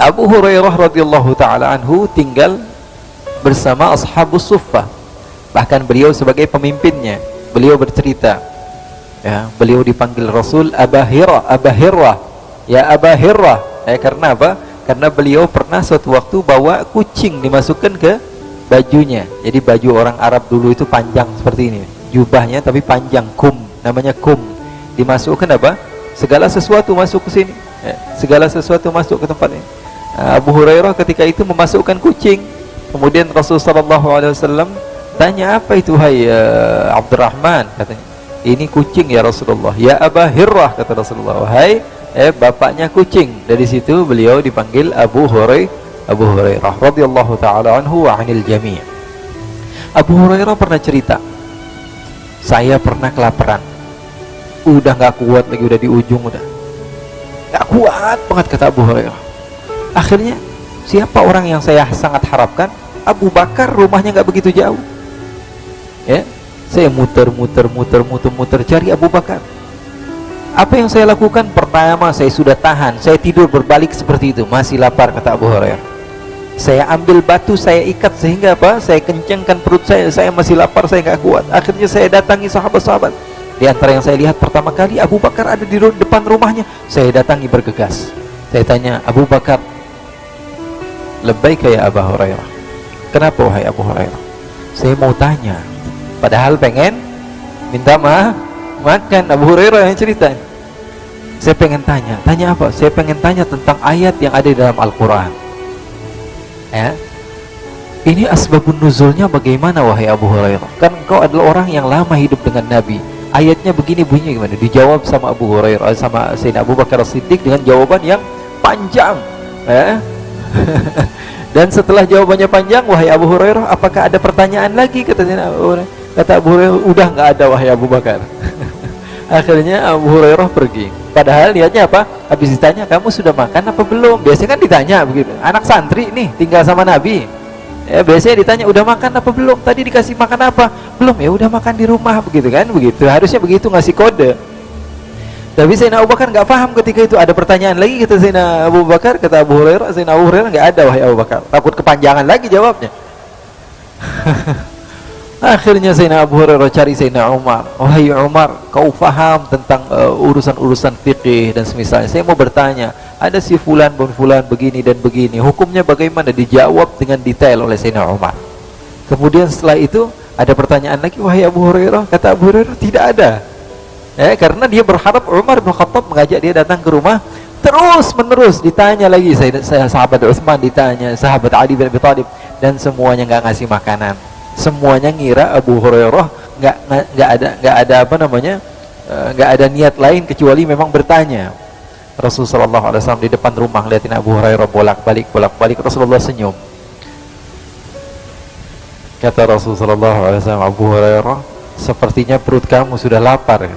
Abu Hurairah radhiyallahu ta'ala anhu tinggal bersama ashabus suffah, bahkan beliau sebagai pemimpinnya. Beliau bercerita, ya, beliau dipanggil Rasul Aba Hirrah, ya Aba Hirrah, karena apa? Karena beliau pernah suatu waktu bawa kucing dimasukkan ke bajunya. Jadi baju orang Arab dulu itu panjang seperti ini, jubahnya tapi panjang, kum, namanya kum. Dimasukkan apa? Segala sesuatu masuk ke sini, ya, segala sesuatu masuk ke tempat ini. Abu Hurairah ketika itu memasukkan kucing. Kemudian Rasulullah SAW tanya, apa itu hai Abdurrahman? Katanya, ini kucing ya Rasulullah. Ya Aba Hirrah, kata Rasulullah, wahai bapaknya kucing. Dari situ beliau dipanggil Abu Hurairah radhiyallahu ta'ala anhu wa anil jami'. Abu Hurairah pernah cerita, saya pernah kelaparan, udah gak kuat lagi, udah di ujung, udah gak kuat banget, kata Abu Hurairah. Akhirnya siapa orang yang saya sangat harapkan? Abu Bakar, rumahnya nggak begitu jauh. Ya, saya muter cari Abu Bakar. Apa yang saya lakukan? Pertama, saya sudah tahan, saya tidur berbalik seperti itu, masih lapar, kata Abu Hurairah. Saya ambil batu, saya ikat sehingga apa? Saya kencangkan perut saya masih lapar, saya nggak kuat. Akhirnya saya datangi sahabat-sahabat. Di antara yang saya lihat pertama kali, Abu Bakar ada di depan rumahnya. Saya datangi bergegas. Saya tanya, Abu Bakar, labbaika ya Abu Hurairah. Kenapa wahai Abu Hurairah? Saya mau tanya, padahal pengen minta makan. Abu Hurairah yang cerita, saya pengen tanya apa? Saya pengen tanya tentang ayat yang ada di dalam Al-Quran, ya. Ini asbabun nuzulnya bagaimana wahai Abu Hurairah? Kan engkau adalah orang yang lama hidup dengan Nabi. Ayatnya begini bunyinya gimana? Dijawab sama Abu Hurairah, sama Sayyidina Abu Bakar As-Siddiq dengan jawaban yang panjang, ya. Dan setelah jawabannya panjang, wahai Abu Hurairah, apakah ada pertanyaan lagi? Kata Abu Hurairah, udah nggak ada wahai Abu Bakar. Akhirnya Abu Hurairah pergi. Padahal niatnya apa? Habis ditanya, kamu sudah makan apa belum? Biasanya kan ditanya begitu. Anak santri nih tinggal sama Nabi, ya, biasanya ditanya, udah makan apa belum? Tadi dikasih makan apa? Belum, ya udah makan di rumah, begitu kan? Begitu, harusnya begitu, ngasih kode. Tapi Sayyidina Abu Bakar nggak paham ketika itu. Ada pertanyaan lagi, kata Sayyidina Abu Bakar. Kata Abu Hurairah, Sayyidina Abu Hurairah, nggak ada wahai Abu Bakar. Takut kepanjangan lagi jawabnya. Akhirnya Sayyidina Abu Hurairah cari Sayyidina Umar. Wahai Umar, kau paham tentang urusan-urusan fikih dan semisalnya. Saya mau bertanya, ada si fulan begini dan begini, hukumnya bagaimana? Dijawab dengan detail oleh Sayyidina Umar. Kemudian setelah itu ada pertanyaan lagi, wahai Abu Hurairah. Kata Abu Hurairah, tidak ada. Karena dia berharap Umar bin Khattab mengajak dia datang ke rumah. Terus menerus ditanya lagi, saya sahabat Utsman ditanya, sahabat Ali bin Abi Thalib, dan semuanya nggak ngasih makanan. Semuanya ngira Abu Hurairah nggak ada apa namanya, nggak ada niat lain kecuali memang bertanya. Rasulullah SAW di depan rumah liatin Abu Hurairah bolak-balik. Rasulullah senyum. Kata Rasulullah SAW, Abu Hurairah, sepertinya perut kamu sudah lapar.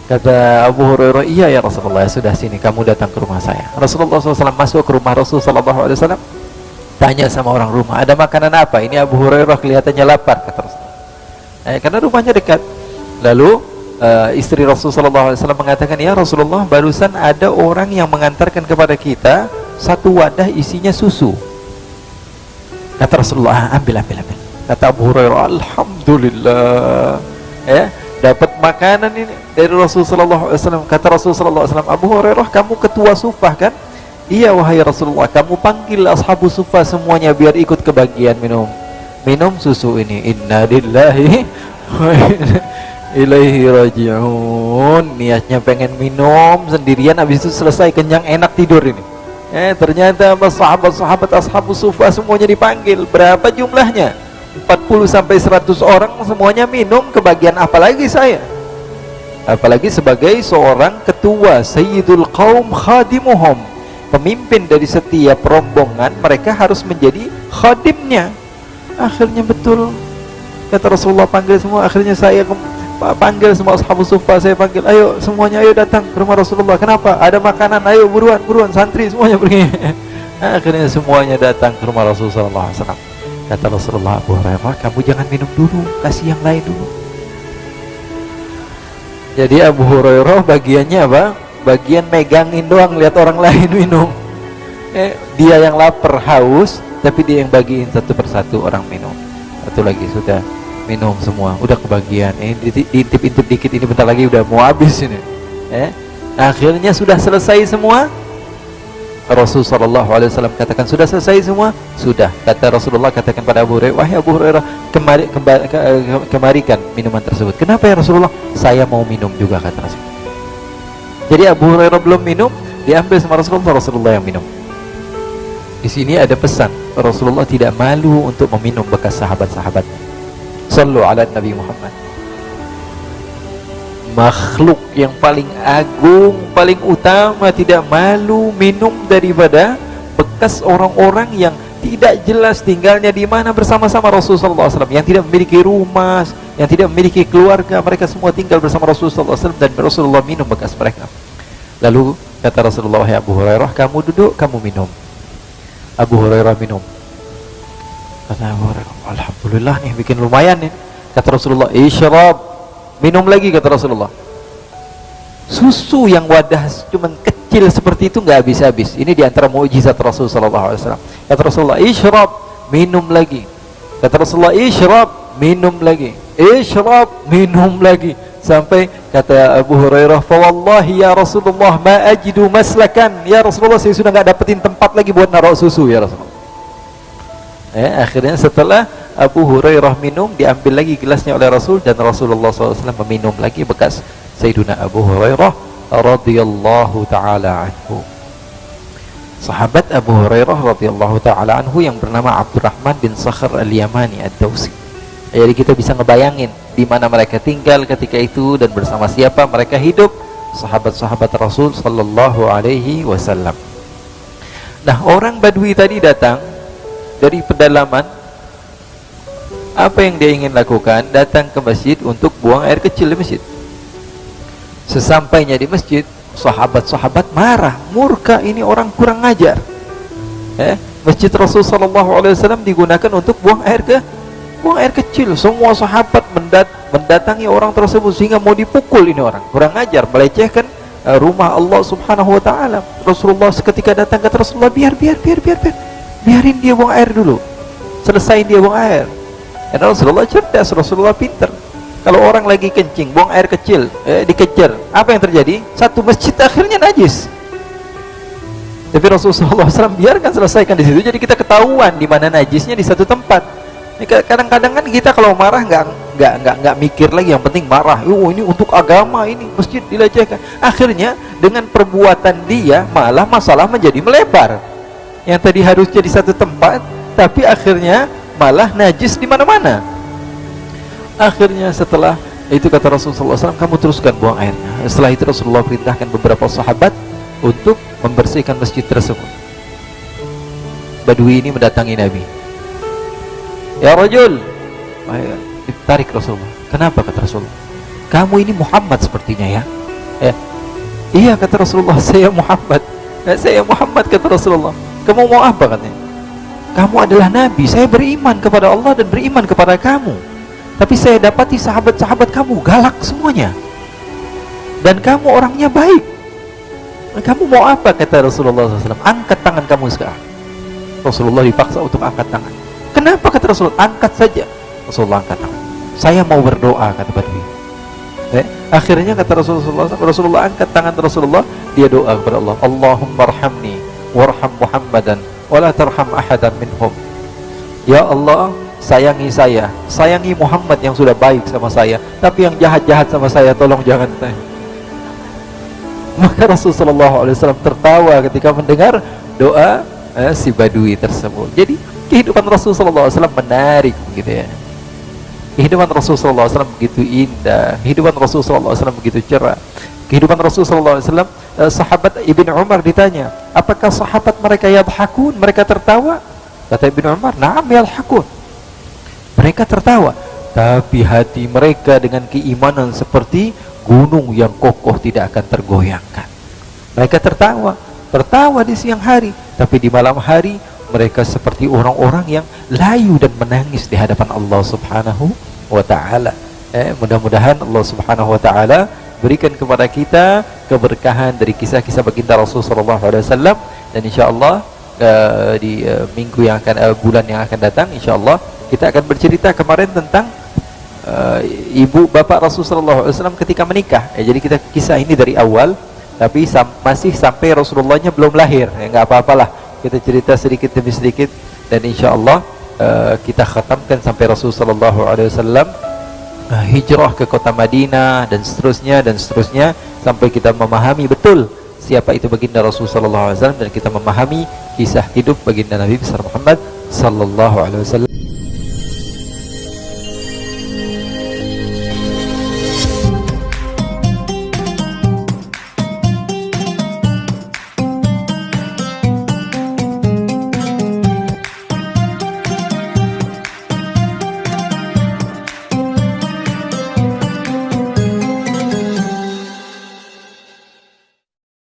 Kata Abu Hurairah, iya ya Rasulullah, sudah, sini kamu datang ke rumah saya. Rasulullah SAW masuk ke rumah Rasulullah SAW, tanya sama orang rumah, ada makanan apa? Ini Abu Hurairah kelihatannya lapar, kata Rasulullah. Karena rumahnya dekat. Lalu istri Rasulullah SAW mengatakan, ya Rasulullah, barusan ada orang yang mengantarkan kepada kita satu wadah isinya susu. Kata Rasulullah, ambil. Kata Abu Hurairah, alhamdulillah, dapat makanan ini dari Rasulullah SAW. Kata Rasulullah SAW, Abu Hurairah, kamu ketua Suffah kan? Iya wahai Rasulullah, kamu panggil ashabu Suffah semuanya biar ikut kebagian minum susu ini. Inna lillahi wa inna ilaihi raji'un. Niatnya pengen minum sendirian, habis itu selesai kenyang enak tidur ini. Ternyata sahabat-sahabat ashabu Suffah semuanya dipanggil. Berapa jumlahnya? 40-100 orang, semuanya minum kebagian. Apalagi saya, apalagi sebagai seorang ketua, sayyidul qaum khadimuhum, pemimpin dari setiap rombongan, mereka harus menjadi khadimnya. Akhirnya betul Kata Rasulullah, panggil semua. Akhirnya saya panggil semua ashabus suffah, saya panggil, ayo semuanya, ayo datang ke rumah Rasulullah. Kenapa? Ada makanan, ayo buruan, buruan, santri semuanya pergi. Akhirnya semuanya datang ke rumah Rasulullah SAW. Kata Rasulullah, Abu Hurairah, kamu jangan minum dulu, kasih yang lain dulu. Jadi Abu Hurairah bagiannya apa? Bagian megangin doang, lihat orang lain minum. Dia yang lapar, haus, tapi dia yang bagiin satu persatu orang minum. Satu lagi sudah minum semua, udah kebagian. Diintip-intip dikit, ini bentar lagi udah mau habis ini. Akhirnya sudah selesai semua. Rasulullah SAW katakan, sudah selesai semua? Sudah. Kata Rasulullah, katakan pada Abu Hurairah, wahai Abu Hurairah, kemarikan minuman tersebut. Kenapa ya Rasulullah? Saya mau minum juga, kata Rasulullah. Jadi Abu Hurairah belum minum, diambil sama Rasulullah, Rasulullah yang minum. Di sini ada pesan, Rasulullah tidak malu untuk meminum bekas sahabat-sahabatnya. Sallu ala Nabi Muhammad. Makhluk yang paling agung, paling utama tidak malu minum daripada bekas orang-orang yang tidak jelas tinggalnya di mana bersama-sama Rasulullah SAW, yang tidak memiliki rumah, yang tidak memiliki keluarga. Mereka semua tinggal bersama Rasulullah SAW dan Rasulullah minum bekas mereka. Lalu kata Rasulullah, ya Abu Hurairah, kamu duduk, kamu minum. Abu Hurairah minum. Kata Abu Hurairah, alhamdulillah nih, bikin lumayan nih. Kata Rasulullah, isyrab, minum lagi, kata Rasulullah. Susu yang wadah cuman kecil seperti itu nggak habis-habis. Ini diantara mukjizat Rasulullah SAW. Kata Rasulullah, isyrab, minum lagi. Kata Rasulullah, isyrab, minum lagi. Isyrab, minum lagi. Sampai kata Abu Hurairah, fa wallahi ya Rasulullah ma ajidu maslakan. Ya Rasulullah, saya sudah nggak dapetin tempat lagi buat naruh susu ya Rasulullah. Akhirnya setelah Abu Hurairah minum, diambil lagi gelasnya oleh Rasul, dan Rasulullah SAW meminum lagi bekas Sayyiduna Abu Hurairah radhiyallahu taala anhu. Sahabat Abu Hurairah radhiyallahu taala anhu yang bernama Abdurrahman bin Sakhr al-Yamani ad-Dawsi. Jadi kita bisa ngebayangin di mana mereka tinggal ketika itu dan bersama siapa mereka hidup, sahabat-sahabat Rasul sallallahu alaihi wasallam. Nah, orang Badui tadi datang dari pedalaman. Apa yang dia ingin lakukan? Datang ke masjid untuk buang air kecil di masjid. Sesampainya di masjid, sahabat-sahabat marah, murka, ini orang kurang ajar. Masjid Rasul sallallahu alaihi wasallam digunakan untuk buang air kecil. Semua sahabat mendatangi orang tersebut sehingga mau dipukul. Ini orang kurang ajar, melecehkan rumah Allah Subhanahu wa taala. Rasulullah seketika datang, kata Rasulullah, biarin dia buang air dulu, selesain dia buang air. Karena Rasulullah cerdas, Rasulullah pintar. Kalau orang lagi kencing, buang air kecil, dikejar, apa yang terjadi? Satu masjid akhirnya najis. Tapi Rasulullah SAW biarkan selesaikan di situ. Jadi kita ketahuan di mana najisnya di satu tempat. Kadang-kadang kan kita kalau marah nggak mikir lagi, yang penting marah. Ini untuk agama, ini masjid dilecehkan. Akhirnya dengan perbuatan dia malah masalah menjadi melebar. Yang tadi harusnya di satu tempat, tapi akhirnya malah najis di mana-mana. Akhirnya setelah itu kata Rasulullah SAW, kamu teruskan buang airnya. Setelah itu Rasulullah perintahkan beberapa sahabat untuk membersihkan masjid tersebut. Badui ini mendatangi Nabi. Ya rajul, ditarik Rasulullah. Kenapa, kata Rasulullah? Kamu ini Muhammad sepertinya ya. Iya, kata Rasulullah, saya Muhammad. Saya Muhammad, kata Rasulullah. Kamu mau apa, katanya? Kamu adalah Nabi, saya beriman kepada Allah dan beriman kepada kamu. Tapi saya dapati sahabat-sahabat kamu galak semuanya, dan kamu orangnya baik. Kamu mau apa, kata Rasulullah SAW? Angkat tangan kamu sekarang. Rasulullah dipaksa untuk angkat tangan. Kenapa, kata Rasulullah? Angkat saja. Rasulullah angkat tangan. Saya mau berdoa, kata Badui. Akhirnya kata Rasulullah angkat tangan Rasulullah, dia doa kepada Allah. Allahumma arhamni warham Muhammadan wala tarham ahadan minhum. Ya Allah, sayangi saya, sayangi Muhammad yang sudah baik sama saya, tapi yang jahat-jahat sama saya tolong jangan. Maka Rasulullah SAW tertawa ketika mendengar doa si Badui tersebut. Jadi kehidupan Rasulullah SAW menarik, gitu ya. Kehidupan Rasulullah SAW begitu indah, kehidupan Rasulullah SAW begitu cerah. Kehidupan Rasulullah SAW, sahabat Ibn Umar ditanya, apakah sahabat mereka yadhakun, mereka tertawa? Kata Ibn Umar, na'am yadhakun, mereka tertawa. tapi hati mereka dengan keimanan seperti gunung yang kokoh, tidak akan tergoyangkan. Mereka tertawa di siang hari, tapi di malam hari mereka seperti orang-orang yang layu dan menangis di hadapan Allah Subhanahu wa ta'ala. Mudah-mudahan Allah Subhanahu wa ta'ala berikan kepada kita keberkahan dari kisah-kisah baginda Rasul sallallahu alaihi wasallam, dan insyaallah di minggu yang akan, bulan yang akan datang, insyaallah kita akan bercerita kemarin tentang ibu bapak Rasul sallallahu alaihi wasallam ketika menikah. Jadi kita kisah ini dari awal, tapi masih sampai Rasulullahnya belum lahir. Enggak apa-apalah, kita cerita sedikit demi sedikit, dan insyaallah kita khatamkan sampai Rasul sallallahu alaihi wasallam hijrah ke kota Madinah, dan seterusnya sampai kita memahami betul siapa itu baginda Rasul sallallahu alaihi wasallam, dan kita memahami kisah hidup baginda Nabi besar Muhammad sallallahu alaihi wasallam.